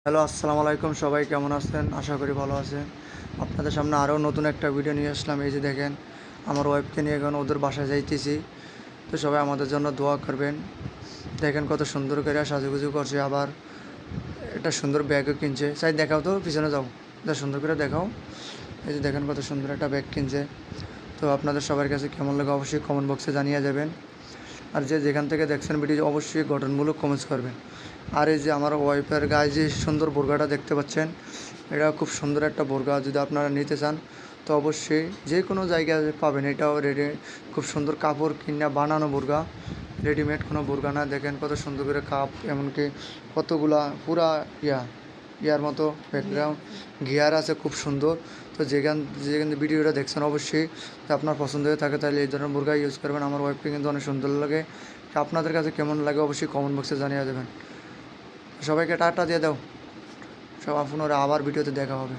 Hello, আসসালামু আলাইকুম। সবাই কেমন আছেন? আশা করি ভালো আছেন। আপনাদের সামনে আরও নতুন একটা ভিডিও নিয়ে আসলাম। এই যে দেখেন, আমার ওয়াইফকে নিয়ে এখন ওদের বাসায় যাইতেছি। তো সবাই আমাদের জন্য দোয়া করবেন। দেখেন কত সুন্দর করে সাজুগুজু করছে, আবার একটা সুন্দর ব্যাগও কিনছে। চাই দেখাও তো, পিছনে যাও, সুন্দর করে দেখাও। এই যে দেখেন কত সুন্দর একটা ব্যাগ কিনছে। তো আপনাদের সবার কাছে কেমন লাগে অবশ্যই কমেন্ট বক্সে জানিয়ে যাবেন। আর যে যেখান থেকে দেখছেন ভিডিও অবশ্যই গঠনমূলক কমেন্টস করবেন। আর এই যে আমার ওয়াইফের গায়ে যে সুন্দর বোরকাটা দেখতে পাচ্ছেন, এটা খুব সুন্দর একটা বোরকা। যদি আপনারা নিতে চান তো অবশ্যই যে কোনো জায়গায় পাবেন। এটাও খুব সুন্দর কাপড় কিনা বানানো বোরকা, রেডিমেড কোনো বোরকা না। দেখেন কত সুন্দর করে কাপ, এমনকি কতগুলা পুরা ইয়ার মতো ব্যাকগ্রাউন্ড গিয়ার আছে, খুব সুন্দর। তো যেখান যেখান ভিডিওটা দেখছেন অবশ্যই আপনার পছন্দ হয়ে থাকে তাহলে এই ধরনের বোরকা ইউজ করবেন। আমার ওয়াইফকে কিন্তু অনেক সুন্দর লাগে। আপনাদের কাছে কেমন লাগে অবশ্যই কমেন্ট বক্সে জানিয়ে দেবেন। সবাইকে টাটা দিয়ে দাও। সব আপনারা আবার ভিডিওতে দেখা হবে।